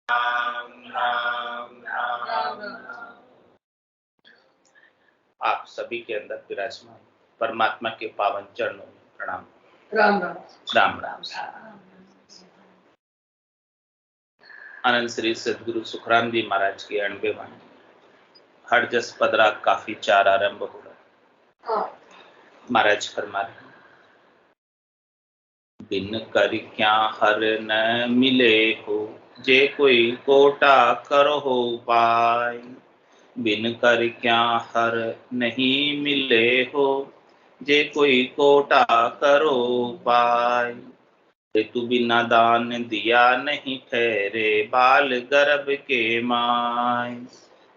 राम राम राम। आप सभी के अंदर विराजमान परमात्मा के पावन चरणों में प्रणाम। राम राम राम राम। आनंद श्री सदगुरु सुखराम जी महाराज की 98 वाणी हर जस पदरा काफी चार आरंभ हो रहा। महाराज फरमा रहे बिन कर क्या हर न मिले हो, जे कोई कोटा करो हो पाए। बिन कर क्या हर नहीं मिले हो, जे कोई कोटा करो पाए। तू बिना दान दिया नहीं ठहरे, बाल गर्भ के माय।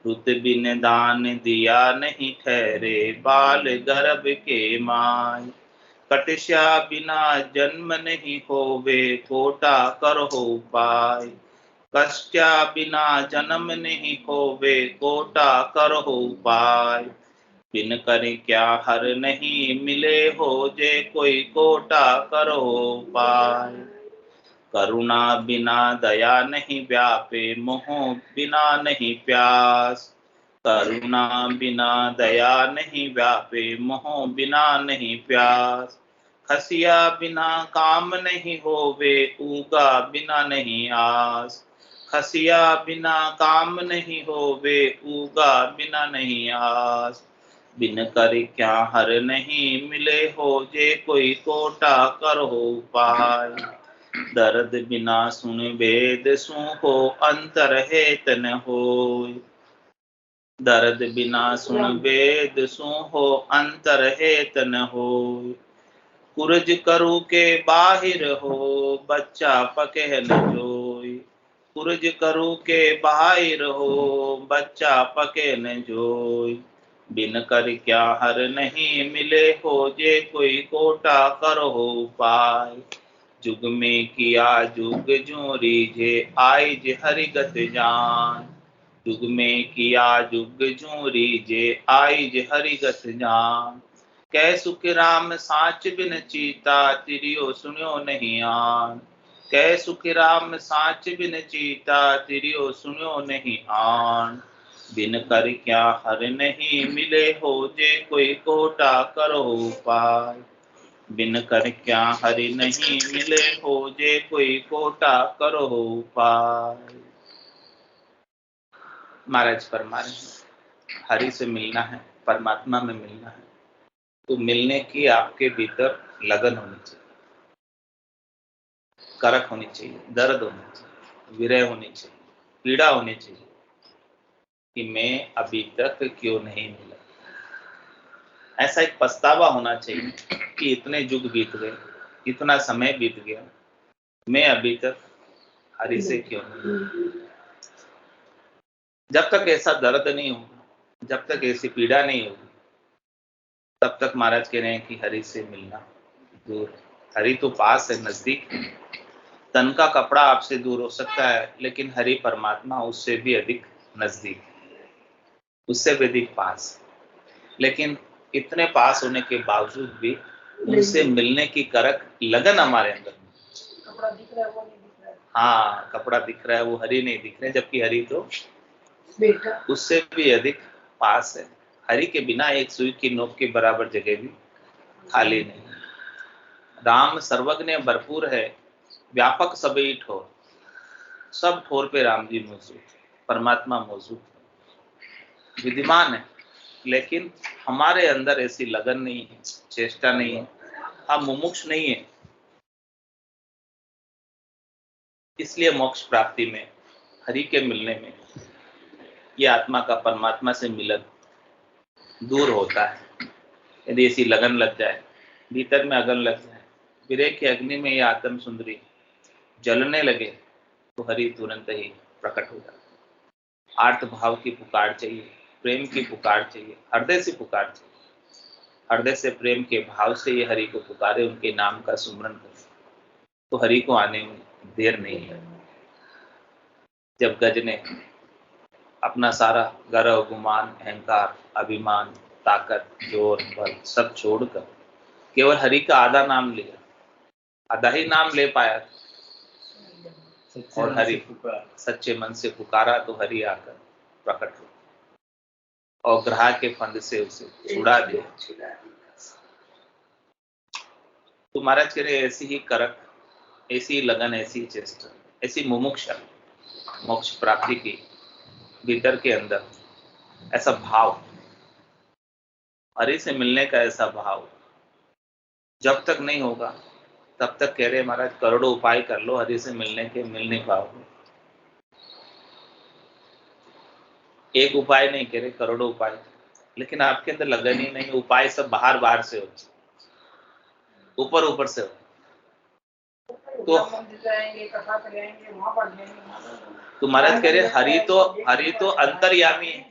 रुत बिन दान दिया नहीं ठहरे, बाल गर्भ के माय। कटस्या बिना जन्म नहीं होवे, कोटा कर हो पाए। कष्टा बिना जन्म नहीं होवे, कोटा कर हो पाए। बिन कर क्या हर नहीं मिले हो, जे कोई कोटा कर हो पाए। करुणा बिना दया नहीं व्यापे, मोह बिना नहीं प्यास। करुणा बिना दया नहीं व्यापे, मोह बिना नहीं प्यास। खसिया बिना काम नहीं होवे, उगा बिना नहीं आस। खसिया बिना काम नहीं होवे, उगा बिना नहीं आस। बिन कर क्या हर नहीं मिले हो, जे कोई कोटा कर हो पाए। दर्द बिना सुन वेद सु हो, अंतर हेत न होय। दर्द बिना सुन वेद सु हो, अंतर हेत न होय। कुरज करु के बाहिर हो, बच्चा पके न जोय। कुरज करु के बाहिर हो, बच्चा पके न जोय। बिन कर क्या हर नहीं मिले हो, जे कोई कोटा कर हो पाए। जुग में किया जुग जो रीझे, आइज हरिगत जान। जुग में किया जुग जो रीझे, आइज हरिगत जान। कै सुख राम साच बिन चीता, तिरियो सुनियो नहीं आन। कै सुख राम साच बिन चीता, तिरियो सुनियो नहीं आन। बिन कर क्या हर नहीं मिले हो, जे कोई कोटा कर हो पाए। बिन कर क्या हरि नहीं मिले हो, जे कोई कोटा करो पाए। महाराज फरमा रहे हरि से मिलना है, परमात्मा में मिलना है, तो मिलने की आपके भीतर लगन होनी चाहिए, करक होनी चाहिए, दर्द होनी चाहिए, विरह होनी चाहिए, पीड़ा होनी चाहिए कि मैं अभी तक क्यों नहीं मिला। ऐसा एक पछतावा होना चाहिए कि इतने युग बीत गए, इतना समय बीत गया, मैं अभी तक हरि से क्यों नहीं। जब तक ऐसा दर्द नहीं होगा, जब तक ऐसी पीड़ा नहीं होगी, तब तक महाराज कह रहे हैं कि हरि से मिलना दूर है। हरि तो पास है, नजदीक है। तन का कपड़ा आपसे दूर हो सकता है, लेकिन हरि परमात्मा उससे भी अधिक नजदीक है, उससे भी अधिक पास है। लेकिन इतने पास होने के बावजूद भी उनसे मिलने की करक लगन हमारे अंदर नहीं। कपड़ा दिख रहा है वो नहीं दिख रहा है। हाँ, कपड़ा दिख रहा है वो हरि नहीं दिख रहे, जबकि हरि तो बेटा उससे भी अधिक पास है। हरि के बिना एक सुई की नोक के बराबर जगह भी खाली नहीं। राम सर्वज्ञ भरपूर है, व्यापक सभी ठोर। सब ठोर पे राम जी मौजूद, परमात्मा मौजूद, विद्यमान है। लेकिन हमारे अंदर ऐसी लगन नहीं है, चेष्टा नहीं है, हम मुमुक्ष नहीं है। इसलिए मोक्ष प्राप्ति में, हरि के मिलने में, ये आत्मा का परमात्मा से मिलन दूर होता है। यदि ऐसी लगन लग जाए, भीतर में अगन लग जाए, विरह की अग्नि में ये आत्म सुंदरी जलने लगे, तो हरि तुरंत ही प्रकट हो जाता है। आर्त भाव की पुकार चाहिए, प्रेम की पुकार चाहिए, हृदय से पुकार चाहिए। हृदय से प्रेम के भाव से ये हरि को पुकारे, उनके नाम का सुमरन करे, तो हरि को आने में देर नहीं है। जब गज ने अपना सारा गर्व, गुमान, अहंकार, अभिमान, ताकत, जोर, बल सब छोड़कर केवल हरि का आधा नाम लिया, आधा ही नाम ले पाया, और हरि सच्चे मन से पुकारा तो हरि आकर प्रकट हो और ग्रह के फंद से उसे छुड़ा दिया। तो महाराज कह रहे ऐसी ही करक, ऐसी लगन, ऐसी चेष्टा, ऐसी मुमुक्षा मोक्ष प्राप्ति की भीतर के अंदर ऐसा भाव, हरि से मिलने का ऐसा भाव जब तक नहीं होगा तब तक कह रहे महाराज करोड़ों उपाय कर लो, हरि से मिलने के मिल नहीं पाओगे। एक उपाय नहीं कह रहे, करोड़ों उपाय, लेकिन आपके अंदर लगन ही नहीं। उपाय सब बाहर बाहर से होते, ऊपर ऊपर से होते। तो महाराज कह रहे हरि तो अंतर्यामी है,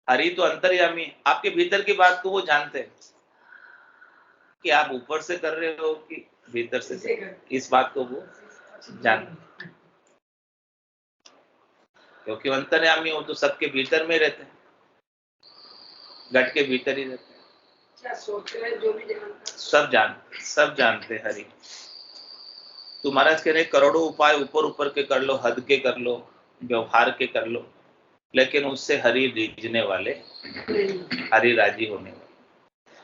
हरि तो अंतर्यामी है। आपके भीतर की बात को वो जानते हैं कि आप ऊपर से कर रहे हो कि भीतर से, इस बात को वो जानते, क्योंकि अंतर्यामी हो तो सबके भीतर में रहते हैं, घट के भीतर ही रहते हैं, क्या सोच रहे जो भी सब जानते हरि। तो महाराज कह रहे करोड़ों उपाय ऊपर ऊपर के कर लो, हद के कर लो, व्यवहार के कर लो, लेकिन उससे हरि रीझने वाले, हरि राजी होने वाले।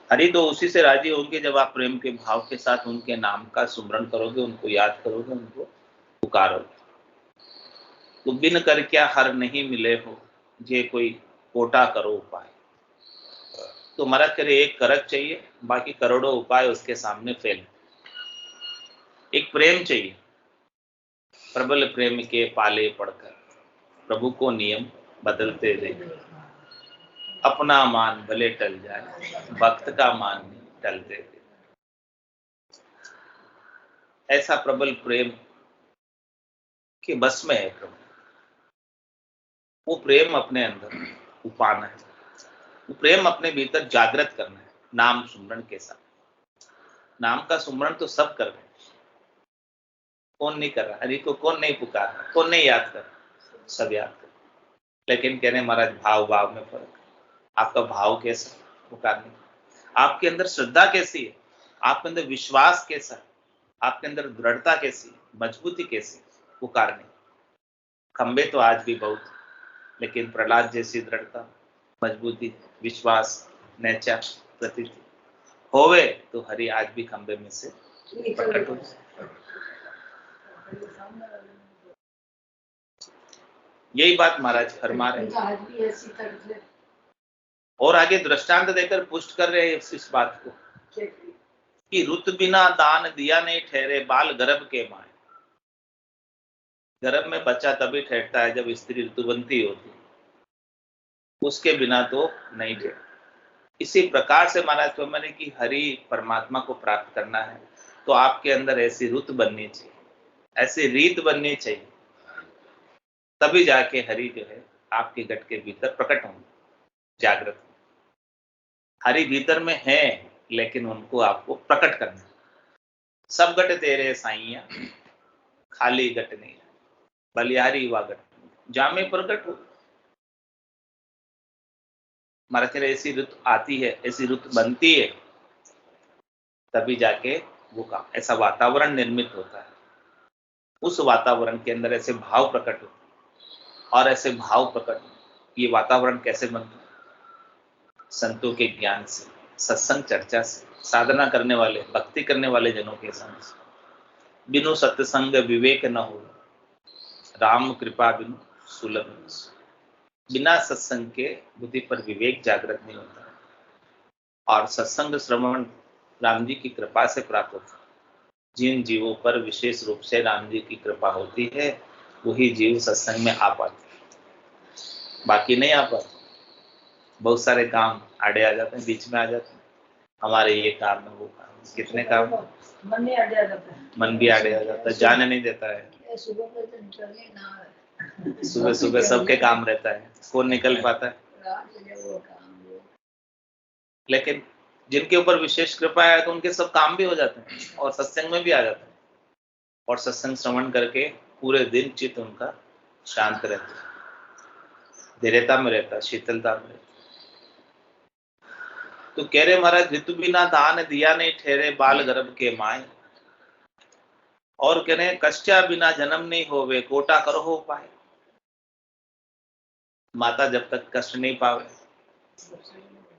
हरि तो उसी से राजी होंगे जब आप प्रेम के भाव के साथ उनके नाम का सुमरण करोगे, उनको याद करोगे, उनको पुकारोगे। तो बिन कर क्या हर नहीं मिले हो, ये कोई कोटा करो उपाय। तो महाराज कह रहे एक करक चाहिए, बाकी करोड़ों उपाय उसके सामने फेल। एक प्रेम चाहिए, प्रबल प्रेम के पाले पड़कर प्रभु को नियम बदलते देख, अपना मान भले टल जाए, भक्त का मान नहीं टलते देख। ऐसा प्रबल प्रेम के बस में है प्रभु, वो प्रेम अपने अंदर उपाना है, वो प्रेम अपने भीतर जागृत करना है नाम सुमरण के साथ। नाम का सुमरण तो सब कर रहे हैं, कौन नहीं कर रहा? हरि को कौन नहीं पुकार रहा, कौन नहीं याद कर रहा? सब याद कर, लेकिन कह रहे महाराज भाव भाव में फर्क। आपका भाव कैसा पुकारने, आपके अंदर श्रद्धा कैसी है, आपके अंदर विश्वास कैसा है, आपके अंदर दृढ़ता कैसी है, मजबूती कैसी पुकारने। खंबे तो आज भी बहुत, लेकिन प्रहलाद जैसी दृढ़ता, मजबूती, विश्वास, नैचा प्रतीति होवे तो हरि आज भी खंबे में से प्रकट हो। यही बात महाराज फरमा रहे और आगे दृष्टांत देकर पुष्ट कर रहे हैं इस बात को कि रुत बिना दान दिया नहीं ठहरे बाल गर्भ के माए। गर्भ में बच्चा तभी ठहरता है जब स्त्री ऋतुवंती होती है, उसके बिना तो नहीं ठहरे। इसी प्रकार से महाराज फरमा रहे कि हरि परमात्मा को प्राप्त करना है तो आपके अंदर ऐसी रुत बननी चाहिए, ऐसी रीत बननी चाहिए, तभी जाके हरि जो है आपके घट के भीतर प्रकट होंगे, जागृत। हरि भीतर में है लेकिन उनको आपको प्रकट करना है। सब घट तेरे साइया खाली घट नहीं, बलियारी व घट जामे प्रकट हो। महाराज ऐसी रुत आती है, ऐसी रुत बनती है, तभी जाके वो काम, ऐसा वातावरण निर्मित होता है। उस वातावरण के अंदर ऐसे भाव प्रकट होते हैं, और ऐसे भाव प्रकट, ये वातावरण कैसे बनता है? संतों के ज्ञान से, सत्संग चर्चा से, साधना करने वाले, भक्ति करने वाले जनों के संग से। बिनु सत्संग विवेक न हो, राम कृपा बिनु सुलभ। बिना सत्संग के बुद्धि पर विवेक जागृत नहीं होता, और सत्संग श्रवण राम जी की कृपा से प्राप्त होता है। जिन जीवों पर विशेष रूप से राम जी की कृपा होती है वही जीव सत्संग में आ पाते, बाकी नहीं आ पाते। बहुत सारे काम आड़े आ जाते हैं, बीच में आ जाते हैं, हमारे ये काम है वो काम, कितने काम, मन भी आड़े आ जाता है, जाने नहीं देता है। सुबह सुबह सबके काम रहता है, कौन निकल पाता है? लेकिन जिनके ऊपर विशेष कृपा है तो उनके सब काम भी हो जाते हैं और सत्संग में भी आ जाते हैं, और सत्संग श्रवण करके पूरे दिन चित्त उनका शांत रहता है, धैर्यता में रहता है, शीतलता में रहता है। तो कह रहे महाराज ऋतु बिना दान दिया नहीं ठहरे बाल गर्भ के माए, और कह रहे हैं कश्चा बिना जन्म नहीं होवे, कोटा करो हो पाए। माता जब तक कष्ट नहीं पावे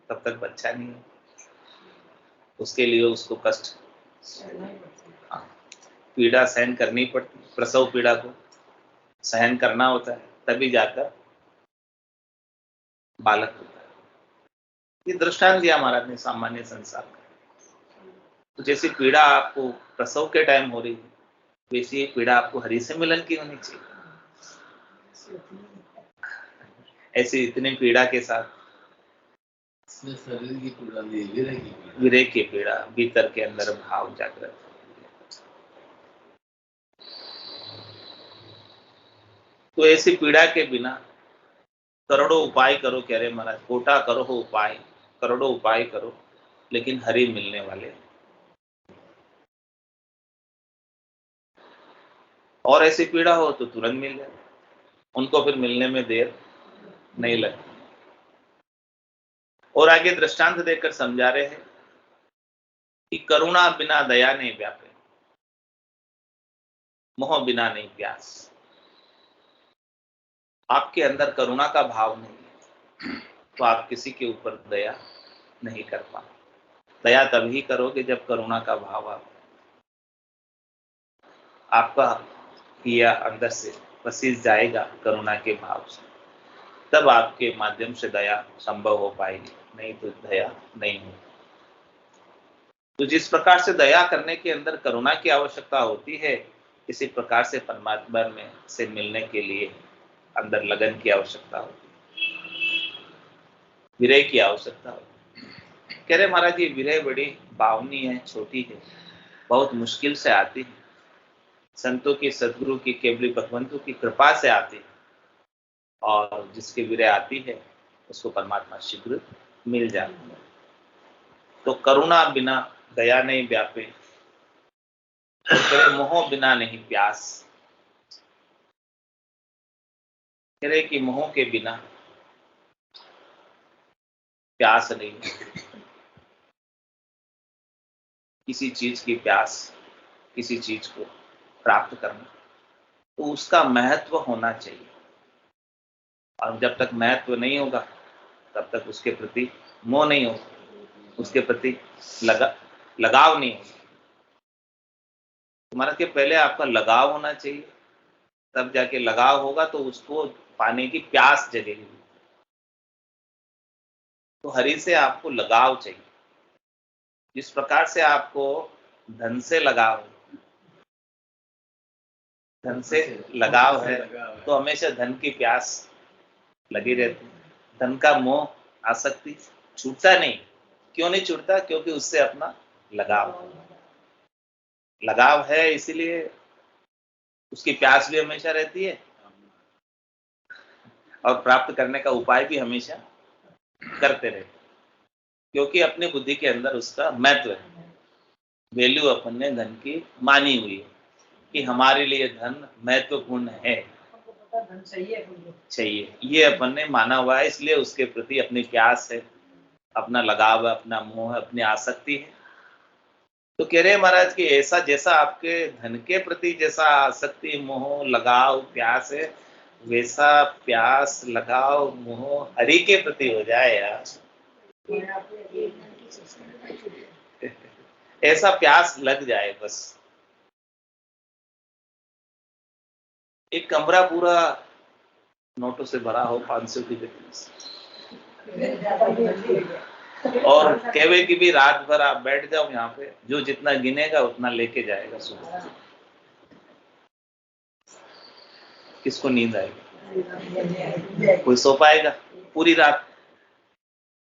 तब तक बच्चा नहीं है, उसके लिए उसको कष्ट, हाँ, पीड़ा सहन करनी पड़ती, प्रसव पीड़ा को सहन करना होता है, तभी जाकर बालक होता है। ये दृष्टांत दिया महाराज ने सामान्य संसार का। तो जैसी पीड़ा आपको प्रसव के टाइम हो रही है, वैसी पीड़ा आपको हरि से मिलन की होनी चाहिए। ऐसी इतनी पीड़ा के साथ शरीर की पीड़ा नहीं, विरह की पीड़ा, विरह की पीड़ा, भीतर के अंदर भाव जागृत। तो ऐसी पीड़ा के बिना करोड़ों उपाय करो, कह रहे महाराज, कोटा करो हो उपाय, करोड़ों उपाय करो, लेकिन हरि मिलने वाले। और ऐसी पीड़ा हो तो तुरंत मिल जाए, उनको फिर मिलने में देर नहीं लगती। और आगे दृष्टांत देकर समझा रहे हैं कि करुणा बिना दया नहीं व्यापे, मोह बिना नहीं प्यास। आपके अंदर करुणा का भाव नहीं है तो आप किसी के ऊपर दया नहीं कर पाते। दया तभी करोगे जब करुणा का भाव आपका किया अंदर से पसीज जाएगा करुणा के भाव से, तब आपके माध्यम से दया संभव हो पाएगी, नहीं तो दया नहीं हो। तो जिस प्रकार से दया करने के अंदर करुणा की आवश्यकता होती है, इसी प्रकार से परमात्मा में से मिलने के लिए अंदर लगन की आवश्यकता होती है, विरह की आवश्यकता होती है। कह रहे महाराज ये विरह बड़ी भावनी है, छोटी है, बहुत मुश्किल से आती है, संतों की, सदगुरु की, केवली भगवंतों की कृपा से आती है, और जिसकी विरह आती है उसको परमात्मा शीघ्र मिल जाती है। तो करुणा बिना दया नहीं व्यापे, तो मोह बिना नहीं प्यास। कह रहे कि मोह के बिना प्यास नहीं, किसी चीज की प्यास, किसी चीज को प्राप्त करना, तो उसका महत्व होना चाहिए। और जब तक महत्व नहीं होगा तब तक उसके प्रति मोह नहीं होगा, उसके प्रति लगाव नहीं होगा। तुम्हारा के पहले आपका लगाव होना चाहिए, तब जाके लगाव होगा तो उसको पाने की प्यास जगेगी। तो हरि से आपको लगाव चाहिए। जिस प्रकार से आपको धन से लगाव, धन से लगाव है तो हमेशा धन की प्यास लगी रहती है। धन का मोह, आसक्ति छूटता नहीं। क्यों नहीं छूटता? क्योंकि उससे अपना लगाव है, इसीलिए उसकी प्यास भी हमेशा रहती है और प्राप्त करने का उपाय भी हमेशा करते रहते, क्योंकि अपनी बुद्धि के अंदर उसका महत्व है। वैल्यू अपन ने धन की मानी हुई है कि हमारे लिए धन महत्वपूर्ण है, धन चाहिए, ये अपन ने माना हुआ है, इसलिए उसके प्रति अपनी प्यास है, अपना लगाव है, अपना मोह है, अपनी आसक्ति है। तो कह रहे महाराज कि ऐसा जैसा आपके धन के प्रति जैसा आसक्ति, मोह, लगाव, प्यास है, वैसा प्यास, लगाव, मोह हरि के प्रति हो जाए यार। ऐसा प्यास लग जाए बस। एक कमरा पूरा नोटों से भरा हो, 500 की और कहवे कि भी रात भर आप बैठ जाओ यहाँ पे, जो जितना गिनेगा उतना लेके जाएगा सुबह। किसको नींद आएगी? कोई सो पाएगा पूरी रात?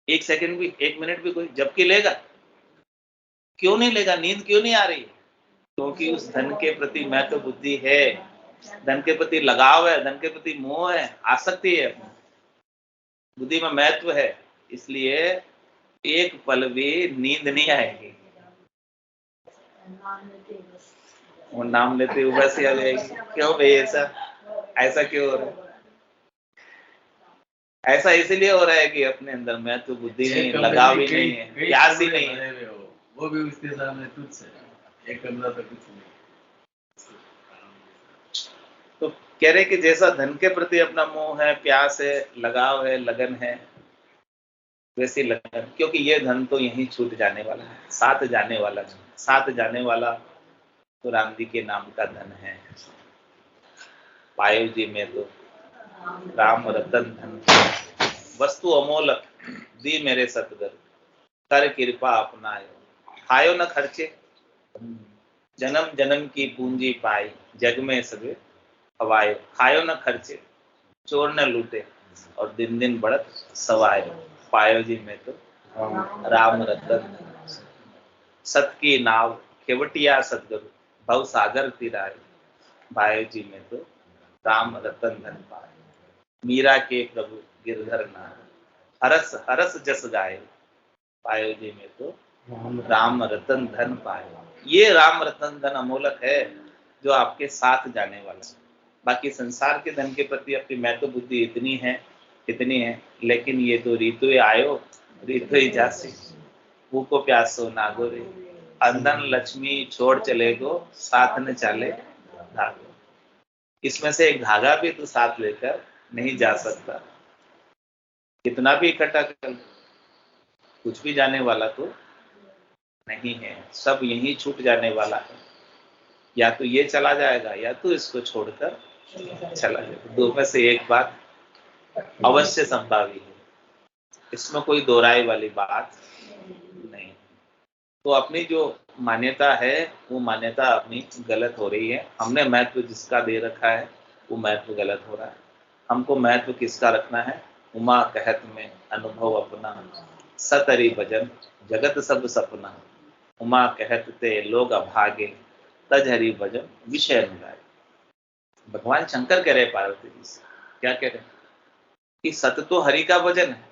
एक सेकंड भी, एक मिनट भी कोई जबकि लेगा? क्यों नहीं लेगा? नींद क्यों नहीं आ रही? क्योंकि उस धन के प्रति महत्व बुद्धि है, धन के प्रति लगाव है, धन के प्रति मोह है, आसक्ति है, अपनी बुद्धि में महत्व है, इसलिए एक पल भी नींद नहीं आएगी। वो नाम लेते हुए बस आ जाएगी। क्यों भाई ऐसा क्यों हो रहा है? ऐसा इसलिए हो रहा है कि अपने अंदर महत्व बुद्धि नहीं है, लगाव ही नहीं है, प्यास ही नहीं है। वो भी उसके सामने तुच्छ है, एक कमरा तो कुछ नहीं। कह रहे कि जैसा धन के प्रति अपना मोह है, प्यास है, लगाव है, लगन है, वैसी लगन, क्योंकि ये धन तो यहीं छूट जाने वाला है, साथ जाने वाला धन, साथ जाने वाला तो राम जी के नाम का धन है। पायो जी में तो राम रतन धन, वस्तु अमोलक दी मेरे सतगुरु, कर कृपा अपनायो, खायो न खर्चे, जन्म जन्म की पूंजी पाई, जग में सबे हवायो, खायो न खर्चे, चोर न लूटे, और दिन दिन बढ़त सवायो, पायो जी में तो राम रतन, सत की नाव केवटिया सतगुरु, भव सागर तिराए, पायो जी में तो राम रतन धन पाए, मीरा के प्रभु गिरधर नाथ, हरस हरस जस गाए, पायो जी में तो राम रतन धन पाए। ये राम रतन धन अमोलक है जो आपके साथ जाने वाला है। बाकी संसार के धन के प्रति अपनी महत्व बुद्धि इतनी है, लेकिन ये तो ऋतु आयो ऋतु जासी, भूको प्यासो नागोरे, अंधन लक्ष्मी छोड़ चले गो, साथ न चले धागो। इसमें से एक धागा भी तो साथ लेकर नहीं जा सकता, कितना भी इकट्ठा कर, कुछ भी जाने वाला तो नहीं है, सब यही छूट जाने वाला है। या तो ये चला जाएगा या तो इसको छोड़कर चला जाएगा, दो में से एक बात अवश्य संभावी है, इसमें कोई दोहराई वाली बात नहीं। तो अपनी जो मान्यता है वो मान्यता अपनी गलत हो रही है। हमने महत्व जिसका दे रखा है वो महत्व गलत हो रहा है। हमको महत्व किसका रखना है? उमा कहत में अनुभव अपना, सतरी भजन जगत सब सपना, उमा कहत ते लोग अभागे, तज हरि भजन विषय अनुराग। भगवान शंकर कह रहे पार्वती जी से, क्या कह रहे कि सत तो हरि का भजन है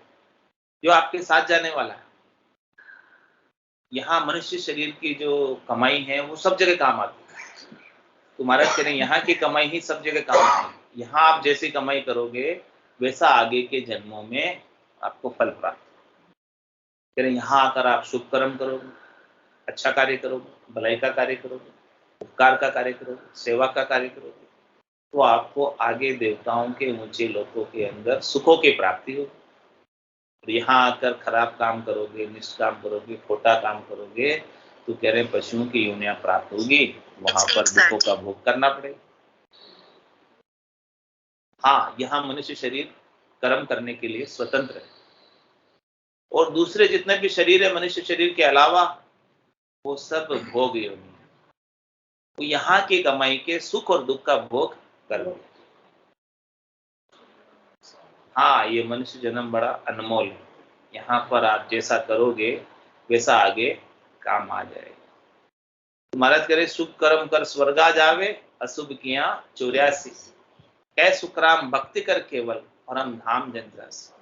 जो आपके साथ जाने वाला है। यहाँ मनुष्य शरीर की जो कमाई है वो सब जगह काम आती है। तुम्हारा कह रहे यहाँ की कमाई ही सब जगह काम आती है। यहाँ आप जैसी कमाई करोगे वैसा आगे के जन्मों में आपको फल प्राप्त। कह रहे यहाँ आकर आप शुभ कर्म करोगे, अच्छा कार्य करोगे, भलाई का कार्य करोगे, उपकार का कार्य करोगे, सेवा का कार्य करोगे, तो आपको आगे देवताओं के ऊंचे लोकों के अंदर सुखों की प्राप्ति होगी। और यहाँ आकर खराब काम करोगे, निष्काम करोगे, खोटा काम करोगे, तो कह रहे पशुओं की योनियां प्राप्त होगी, वहां पर दुखों का भोग करना पड़ेगा। हाँ, यहाँ मनुष्य शरीर कर्म करने के लिए स्वतंत्र है, और दूसरे जितने भी शरीर है मनुष्य शरीर के अलावा वो सब भोग योनि है। तो यहाँ की कमाई के सुख और दुख का भोग करोगे। हाँ, ये मनुष्य जन्म बड़ा अनमोल है, यहाँ पर आप जैसा करोगे वैसा आगे काम आ जाएगा। तो महाराज करे शुभ कर्म कर स्वर्गा जावे, अशुभ किया 84, कै सुखराम भक्ति कर केवल, और हम धाम जंत्रास।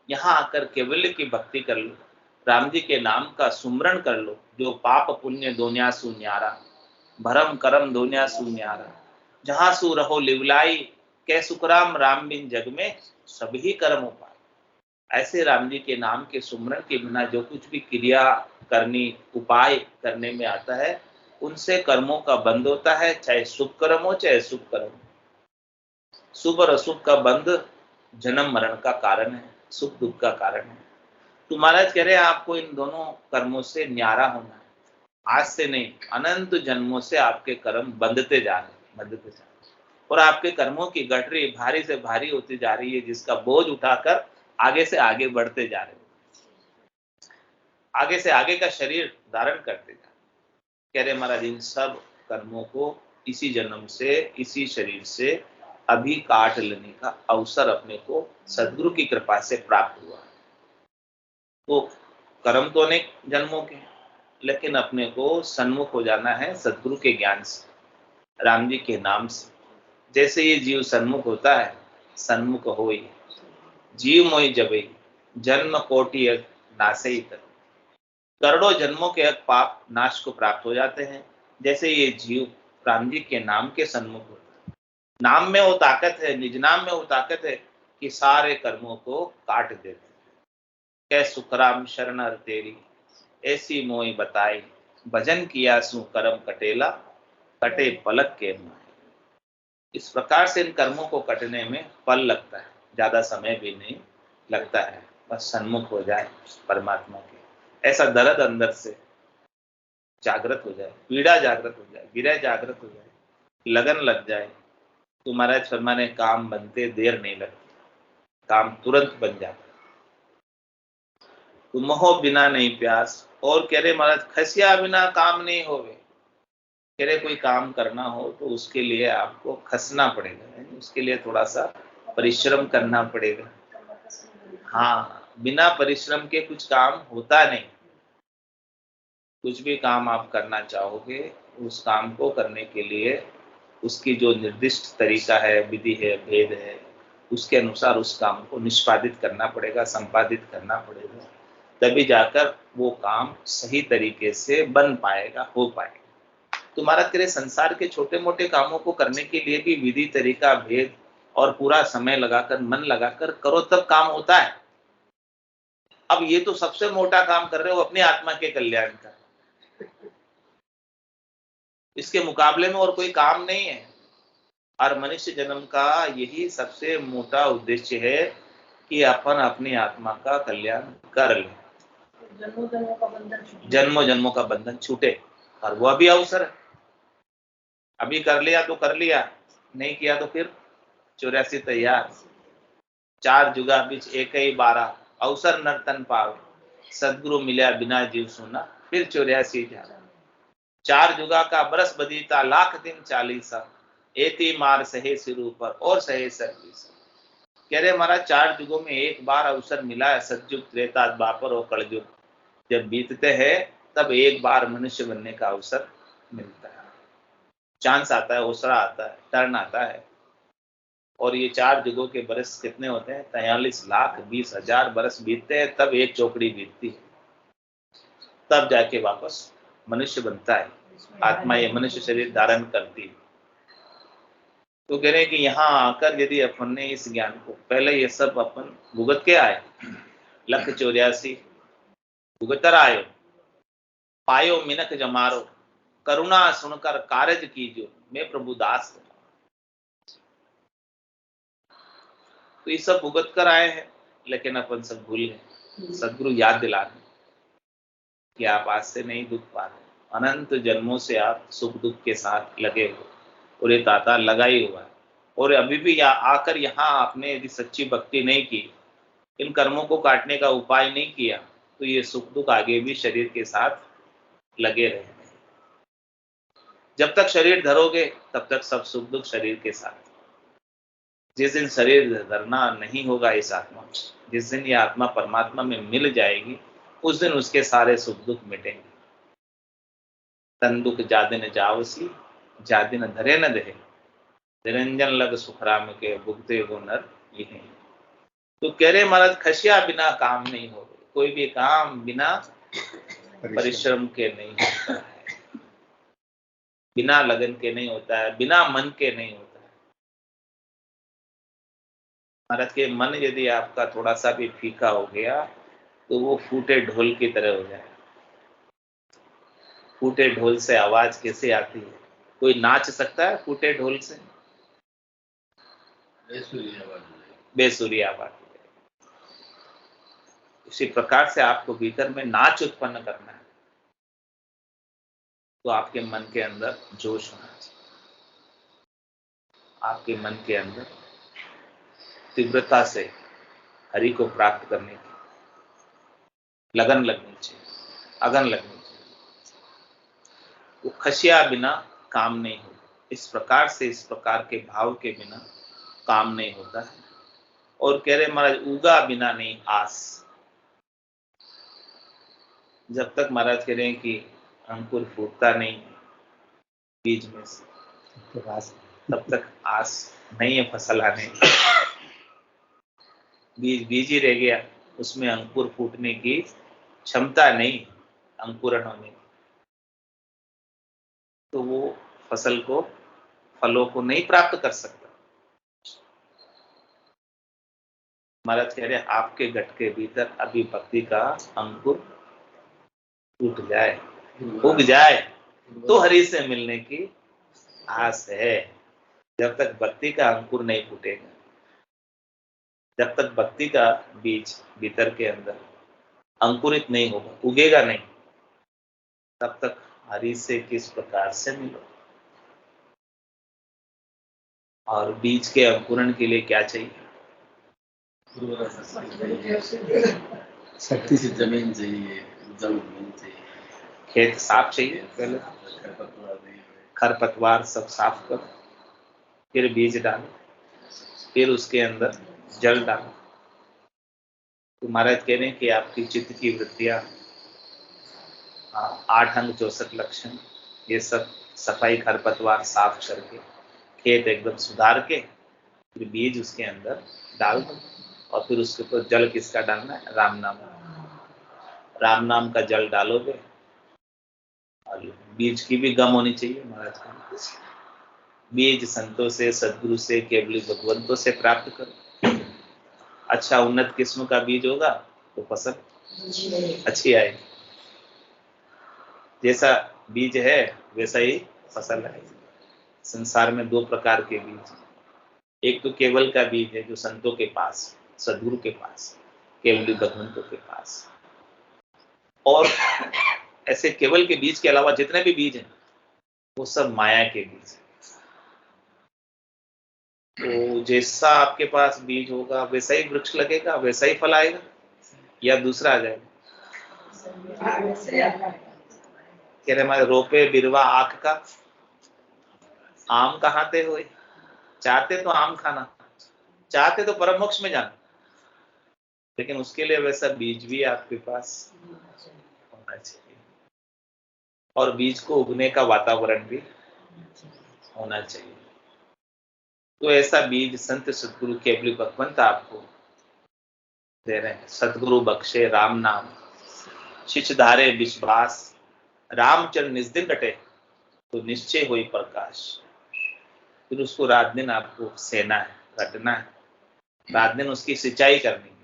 यहाँ आकर केवल की भक्ति कर लो, राम जी के नाम का सुमरण कर लो, जो पाप पुण्य दोनिया सु न्यारा, भरम करम दोनिया सु न्यारा, जहां सु रहो लिवलाई, कै सुखराम राम बिन जग में सभी कर्म उपाय। ऐसे राम जी के नाम के सुमरण के बिना जो कुछ भी क्रिया करनी, उपाय करने में आता है, उनसे कर्मों का बंध होता है, चाहे शुभ कर्म हो चाहे शुभ कर्म। शुभ और अशुभ का बंध जन्म मरण का कारण है, सुख दुख का कारण है। तो महाराज कह रहे हैं आपको इन दोनों कर्मों से न्यारा होना है। आज से नहीं, अनंत जन्मों से आपके कर्म बंधते जा रहे, और आपके कर्मों की गठरी भारी से भारी होती जा रही है, जिसका बोझ उठाकर आगे से आगे बढ़ते जा रहे हैं, आगे से आगे का शरीर धारण करते जा रहे। कह रहे महाराज इन सब कर्मों को इसी जन्म से, इसी शरीर से अभी काट लेने का अवसर अपने को सदगुरु की कृपा से प्राप्त हुआ। तो कर्म तो अनेक जन्मों के, लेकिन अपने को सन्मुख हो जाना है सदगुरु के ज्ञान से, राम जी के नाम से। जैसे ये जीव सन्मुख होता है, सन्मुख होई जीव मोई जबई, जन्म कोटि नासे ही कर, करोड़ों जन्मों के पाप नाश को प्राप्त हो जाते हैं। जैसे ये जीव राम जी के नाम के सन्मुख होता है, नाम में वो ताकत है, निज नाम में वो ताकत है कि सारे कर्मों को काट देते हैं। कै सुखराम शरण हर तेरी, ऐसी मोई बताई, भजन किया सु करम कटेला, कटे पलक के माए। इस प्रकार से इन कर्मों को कटने में पल लगता है, ज्यादा समय भी नहीं लगता है, बस सन्मुख हो जाए परमात्मा के। ऐसा दर्द अंदर से जागृत हो जाए, पीड़ा जागृत हो जाए, विरह जागृत हो जाए, लगन लग जाए, तो महाराज फरमाने काम बनते देर नहीं लगती, काम तुरंत बन जाता। तो मोह बिना नहीं प्यास। और कह रहे महाराज खसिया बिना काम नहीं होवे। कह रहे कोई काम करना हो तो उसके लिए आपको खसना पड़ेगा, यानी उसके लिए थोड़ा सा परिश्रम करना पड़ेगा। हाँ, बिना परिश्रम के कुछ काम होता नहीं। कुछ भी काम आप करना चाहोगे, उस काम को करने के लिए उसकी जो निर्दिष्ट तरीका है, विधि है, भेद है, उसके अनुसार उस काम को निष्पादित करना पड़ेगा, संपादित करना पड़ेगा, तभी जाकर वो काम सही तरीके से बन पाएगा, हो पाएगा। तुम्हारा तेरे संसार के छोटे मोटे कामों को करने के लिए भी विधि, तरीका, भेद और पूरा समय लगाकर, मन लगाकर करो, तब काम होता है। अब ये तो सबसे मोटा काम कर रहे हो अपनी आत्मा के कल्याण का, इसके मुकाबले में और कोई काम नहीं है। और मनुष्य जन्म का यही सबसे मोटा उद्देश्य है कि अपन अपनी आत्मा का कल्याण कर ले, जन्मों जन्मों का बंधन छूटे। जन्मों जन्मों का बंधन छूटे। और वह भी अवसर है, अभी कर लिया तो कर लिया, नहीं किया तो फिर 84 तैयार। 4 जुगा बीच एक ही 12, अवसर नर्तन पावे, सदगुरु मिला बिना जीव सुना, फिर 84 जा। 4 जुगा का बरस बदीता, लाख दिन 40, एती मार सहे सिर ऊपर और सहे सर्विस। कह रहे महाराज 4 जुगों में एक बार अवसर मिला है, सतयुग, त्रेता, द्वापर और कलयुग जब बीतते हैं तब एक बार मनुष्य बनने का अवसर मिलता है, चांस आता है, अवसर आता है, टर्न आता है। और ये 4 जुगों के बरस कितने होते हैं? 43,20,000 बरस बीतते हैं, तब एक चौकड़ी बीतती है, तब जाके वापस मनुष्य बनता है, आत्मा ये मनुष्य शरीर धारण करती है। तो कह रहे हैं कि यहाँ आकर यदि अपन ने इस ज्ञान को, पहले ये सब अपन भुगत के आए, 1,84 भुगतर आयो, पायो मिनक जमारो, करुणा सुनकर कारज कीजो, मैं प्रभु दास। तो ये सब भुगत कर आए हैं, लेकिन अपन सब भूल गए। सदगुरु याद दिला रहे कि आप आज से नहीं दुख पा रहे, अनंत जन्मों से आप सुख दुख के साथ लगे हो, और ये ताता लगा ही हुआ है। और अभी भी आकर यहाँ आपने यदि सच्ची भक्ति नहीं की, इन कर्मों को काटने का उपाय नहीं किया, तो ये सुख दुख आगे भी शरीर के साथ लगे रहेंगे। जब तक शरीर धरोगे तब तक सब सुख दुख शरीर के साथ। जिस दिन शरीर धरना नहीं होगा इस आत्मा, जिस दिन ये आत्मा परमात्मा में मिल जाएगी, उस दिन उसके सारे सुख दुख मिटेंगे। तन दुख जादिन जावसी, जादिन धरे न दे, निरंजन लग सुखराम के, भुगते हो नर ये। तो कह रहे महाराज खसिया बिना काम नहीं हो, कोई भी काम बिना परिश्रम के नहीं होता है, बिना लगन के नहीं होता है, बिना मन के नहीं होता है। महाराज के मन यदि आपका थोड़ा सा भी फीका हो गया तो वो फूटे ढोल की तरह हो जाए। फूटे ढोल से आवाज कैसे आती है? कोई नाच सकता है फूटे ढोल से? बेसुरी आवाज। इसी प्रकार से आपको भीतर में नाच उत्पन्न करना है, तो आपके मन के अंदर जोश होना चाहिए, आपके मन के अंदर तीव्रता से हरि को प्राप्त करने की लगन लगनी चाहिए, अगन लगनी चाहिए। वो खसिया बिना काम नहीं होता। इस प्रकार से, इस प्रकार के भाव के बिना काम नहीं होता है। और कह रहे महाराज उगा बिना नहीं आस। जब तक महाराज कह रहे हैं कि अंकुर फूटता नहीं बीज में से, तब तक आस नहीं है फसल आने। बीज ही रह गया, उसमें अंकुर फूटने की क्षमता नहीं, अंकुरण होने की, तो वो फसल को, फलों को नहीं प्राप्त कर सकता। महाराज कह रहे आपके गट के भीतर अभी भक्ति का अंकुर उठ जाए, उग जाए, तो हरि से मिलने की आस है। जब तक भक्ति का अंकुर नहीं फूटेगा, जब तक भक्ति का बीज भीतर के अंदर अंकुरित नहीं होगा, उगेगा नहीं, तब तक हरि से किस प्रकार से मिलो। और बीज के अंकुरण के लिए क्या चाहिए? शक्ति से जमीन चाहिए, जमीन चाहिए, खेत साफ चाहिए, पहले खरपतवार सब साफ करो, फिर बीज डालो, फिर उसके अंदर जल डालो। तो महाराज कह रहे हैं कि आपकी चित्त की वृत्तियां 8 अंग 64 लक्षण, ये सब सफाई खरपतवार साफ करके, खेत एकदम सुधार के, फिर बीज उसके अंदर डाल दो। और फिर उसके ऊपर जल किसका डालना है? राम नाम। राम नाम का जल डालोगे और बीज की भी गम होनी चाहिए महाराज का। बीज संतों से, सदगुरु से, केवली भगवंतों से प्राप्त करो। अच्छा उन्नत किस्म का बीज होगा तो फसल अच्छी आएगी। जैसा बीज है वैसा ही फसल आएगी। संसार में 2 प्रकार के बीज, एक तो केवल का बीज है जो संतों के पास, सदगुरु के पास, केवली भगवंतों के पास। और ऐसे केवल के बीज के अलावा जितने भी बीज हैं वो सब माया के बीज हैं। तो जैसा आपके पास बीज होगा वैसा ही वृक्ष लगेगा, वैसा ही फल आएगा, या दूसरा आ जाएगा? कह रहे हमारे रोपे बिरवा आंख का, आम कहाते हुए, चाहते तो आम खाना, चाहते तो परम मोक्ष में जाना, लेकिन उसके लिए वैसा बीज भी आपके पास होना चाहिए और बीज को उगने का वातावरण भी होना चाहिए। तो ऐसा बीज संत सदगुरु केवली भगवंत आपको दे रहे हैं। सदगुरु बख्शे राम नाम, शिष धारे विश्वास, रामचरण निस्दिन कटे तो निश्चय हुई प्रकाश। फिर उसको रात दिन आपको सेना है, रटना है, रात दिन उसकी सिंचाई करनी है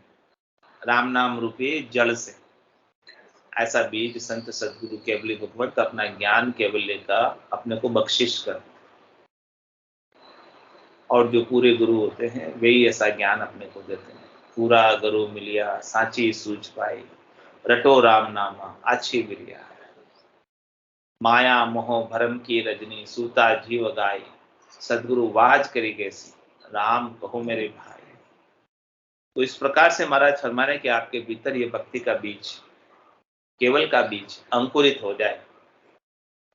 राम नाम रूपी जल से। ऐसा बीज संत सदगुरु केवली भगवंत अपना ज्ञान केवल्य का अपने को बख्शिश कर, और जो पूरे गुरु होते हैं वही ऐसा ज्ञान अपने को देते हैं। पूरा गुरु मिलिया साची सूझ पाई, रटो राम नामा अच्छी बिरिया। माया मोह भरम की रजनी, सूता जीव गाई, सदगुरु वाज करी कैसी, राम कहो मेरे भाई। तो इस प्रकार से महाराज फरमाने कि आपके भीतर ये भक्ति का बीज, केवल का बीज अंकुरित हो जाए,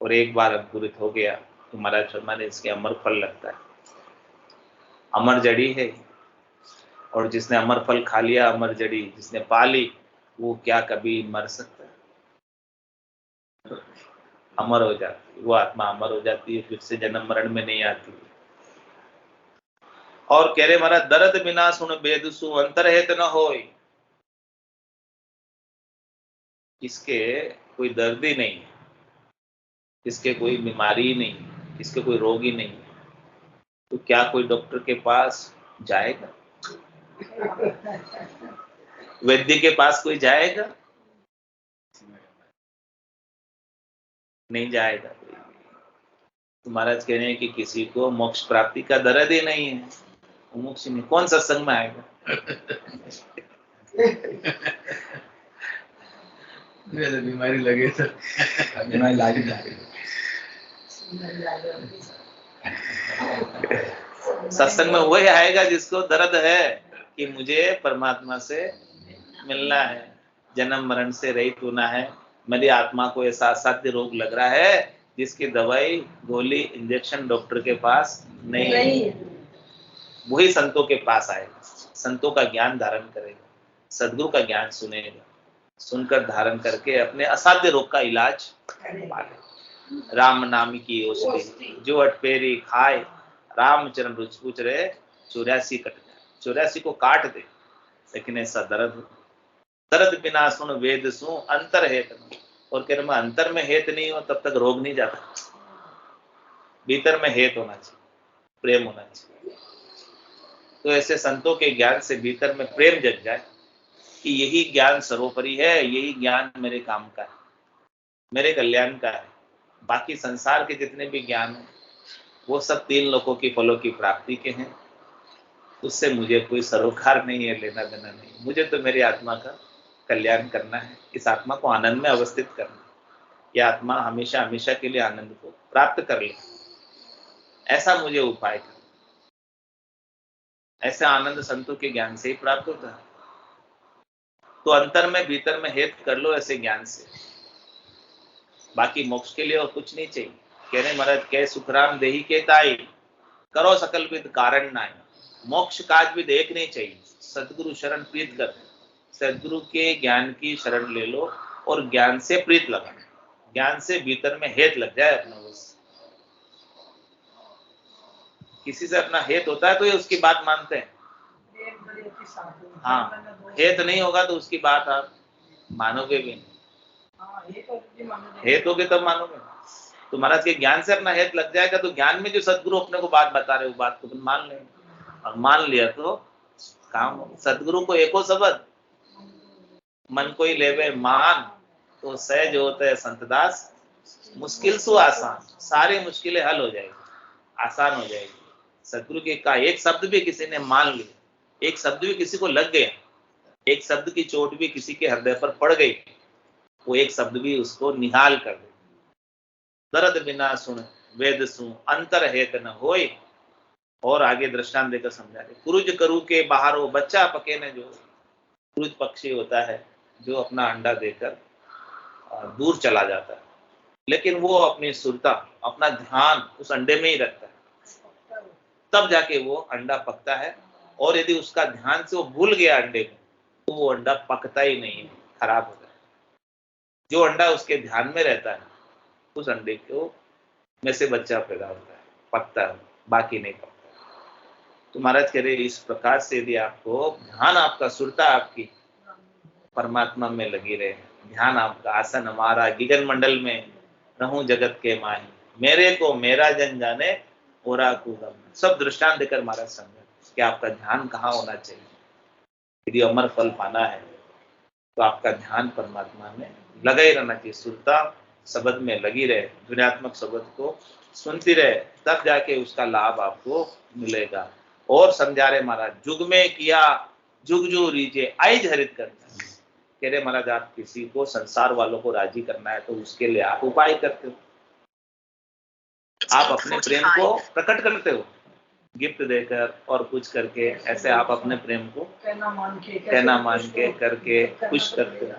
और एक बार अंकुरित हो गया तो महाराज फरमाने इसके अमर फल लगता है। अमर जड़ी है, और जिसने अमर फल खा लिया, अमर जड़ी जिसने पा ली, वो क्या कभी मर सकता है? अमर हो जाती है वो आत्मा, अमर हो जाती है, फिर से जन्म मरण में नहीं आती। और कह रहे महाराज दर्द बिना सुन बेद सु, अंतर है तो न होय। इसके कोई दर्द ही नहीं, इसके कोई बीमारी नहीं, इसके कोई रोग ही नहीं, तो क्या कोई डॉक्टर के पास जाएगा? वैद्य के पास कोई जाएगा? नहीं जाएगा। तो महाराज कह रहे हैं कि किसी को मोक्ष प्राप्ति का दर्द ही नहीं है, वो मोक्ष में कौन सत्संग में आएगा? बीमारी लगे तो बीमारी लागी जाए। सत्संग में वही आएगा जिसको दर्द है कि मुझे परमात्मा से मिलना है, जन्म मरण से रहित होना है, मेरी आत्मा को ऐसा असाध्य रोग लग रहा है जिसकी दवाई गोली इंजेक्शन डॉक्टर के पास नहीं है। वही संतों के पास आएगा, संतों का ज्ञान धारण करेगा, सदगुरु का ज्ञान सुनेगा, सुनकर धारण करके अपने असाध्य रोग का इलाज पाले। राम नाम की औषधि जो अटपेरी खाए, रामचरण रुच पूछ रहे 84 कट जाए, 84 को काट दे, लेकिन ऐसा दर्द बिना सुन वेद सु, अंतर हेत न। और कह रहे अंतर में हेत नहीं हो तब तक रोग नहीं जाता, भीतर में हेत होना चाहिए, प्रेम होना चाहिए। तो ऐसे संतों के ज्ञान से भीतर में प्रेम जग जाए कि यही ज्ञान सर्वोपरि है, यही ज्ञान मेरे काम का है, मेरे कल्याण का है। बाकी संसार के जितने भी ज्ञान है वो सब 3 लोगों की फलों की प्राप्ति के हैं। उससे मुझे कोई सरोकार नहीं है, लेना देना नहीं। मुझे तो मेरी आत्मा का कल्याण करना है, इस आत्मा को आनंद में अवस्थित करना है। यह आत्मा हमेशा हमेशा के लिए आनंद को प्राप्त कर ले, ऐसा मुझे उपाय करना। ऐसा आनंद संतों के ज्ञान से ही प्राप्त होता है। तो अंतर में भीतर में हेत कर लो ऐसे ज्ञान से। बाकी मोक्ष के लिए और कुछ नहीं चाहिए। कह रहे महाराज कह सुखराम देही के ताई, करो सकल विद कारण नाई। मोक्ष काज विद एक नहीं चाहिए, सदगुरु शरण प्रीत कर। सदगुरु के ज्ञान की शरण ले लो और ज्ञान से प्रीत लगा। ज्ञान से भीतर में हेत लग जाए अपना। बस किसी से अपना हेत होता है तो ये उसकी बात मानते हैं। हाँ, हेत नहीं होगा तो उसकी बात आप मानोगे भी नहीं। हेत होगे तब मानोगे। तो महाराज के ज्ञान से अपना हेत लग जाएगा तो ज्ञान में जो सदगुरु अपने को बात बता रहे, वो बात को मान लेंगे। और मान लिया तो काम। सदगुरु को एको शब्द मन को ही लेवे मान, तो सहज होते है संतदास, मुश्किल सु आसान। सारी मुश्किलें हल हो जाएगी, आसान हो जाएगी। सदगुरु के का एक शब्द भी किसी ने मान लिया, एक शब्द भी किसी को लग गया, एक शब्द की चोट भी किसी के हृदय पर पड़ गई, वो एक शब्द भी उसको निहाल कर दे। दर्द बिना सुन वेद सुन अंतर हेत न होय। और आगे दृष्टांत देकर समझा रहे, कुरुज करू के बाहर हो बच्चा पके न जो। कुरुज पक्षी होता है जो अपना अंडा देकर दूर चला जाता है, लेकिन वो अपनी सुरता, अपना ध्यान उस अंडे में ही रखता है, तब जाके वो अंडा पकता है। और यदि उसका ध्यान से वो भूल गया अंडे को, तो वो अंडा पकता ही नहीं है, खराब होता है। जो अंडा उसके ध्यान में रहता है, उस अंडे को में से बच्चा पैदा होता है, पकता है, बाकी नहीं पकता। तो महाराज कह रहे इस प्रकार से यदि आपको ध्यान, आपका सुरता आपकी परमात्मा में लगी रहे, ध्यान आपका आसन हमारा गिगन मंडल में रहूं जगत के माही, मेरे को मेरा जन जाने ओरा कूदम। सब दृष्टांत देकर महाराज समझा कि आपका ध्यान कहाँ होना चाहिए। यदि अमर फल पाना है तो आपका ध्यान परमात्मा में लगा ही रहना चाहिए। सुरता शब्द में लगी रहे, ध्वन्यात्मक शब्द को सुनती रहे, तब जाके उसका लाभ आपको मिलेगा। और समझा रहे महाराज, जुग में किया जुग जो रीजे आई हरित करता है। कह रहे महाराज आप किसी को, संसार वालों को राजी करना है तो उसके लिए आप उपाय करते हो, आप अपने प्रेम को प्रकट करते हो, गिफ्ट देकर और कुछ करके। ऐसे आप अपने प्रेम को कहना मान के करके खुश करते हो।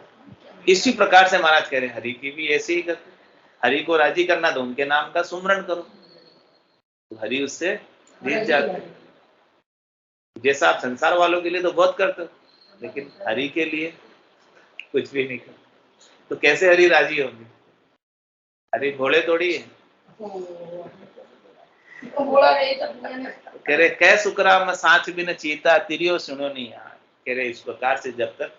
इसी प्रकार से महाराज कह रहे हरि की भी ऐसे ही करते। हरि को राजी करना तो उनके नाम का सुमरण करो, तो हरि उससे जीत जाते। जैसा आप संसार वालों के लिए तो बहुत करते हो, लेकिन हरि के लिए कुछ भी नहीं करते, तो कैसे हरि राजी होंगे? हरि घोड़े थोड़ी है। कह रहे कै सुकराम सांच बिन चीता तिरियो सुनो नहीं यार। कह रहे इस प्रकार से जब तक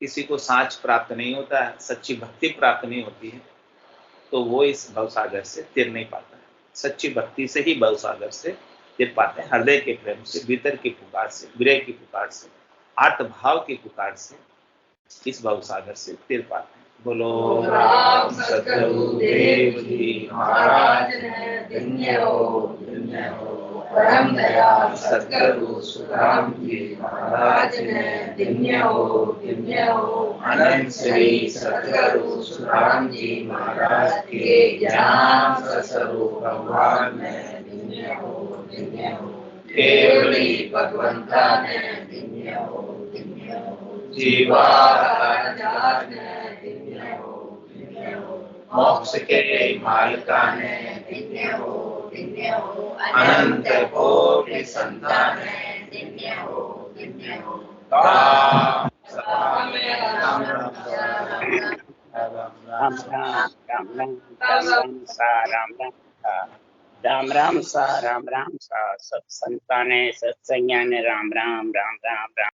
किसी को सांच प्राप्त नहीं होता है, सच्ची भक्ति प्राप्त नहीं होती है, तो वो इस भवसागर से तिर नहीं पाता है। सच्ची भक्ति से ही भवसागर से तिर पाते हैं। हृदय के प्रेम से, भीतर की पुकार से, विरह की पुकार से, आर्तभाव की पुकार से इस भवसागर से तिर पाते हैं। बोलो राम सतगुरु देव जी महाराज धन्य हो, धन्य हो। परम दयाल सतगुरु सुखराम जी महाराज धन्य हो, धन्य हो। अनंत श्री सतगुरु सुखराम जी महाराज के ज्ञान स्वरूप भगवान ने धन्य हो, धन्य हो। केवली भगवंता ने धन्य हो, धन्य हो। जीवा मोक्ष के मालिका ने धन्य हो, धन्य हो। अनंत कोटि संतान धन्य हो, धन्य हो। राम राम राम राम राम सा सब संताने सत्संज्ञाने राम राम राम राम राम।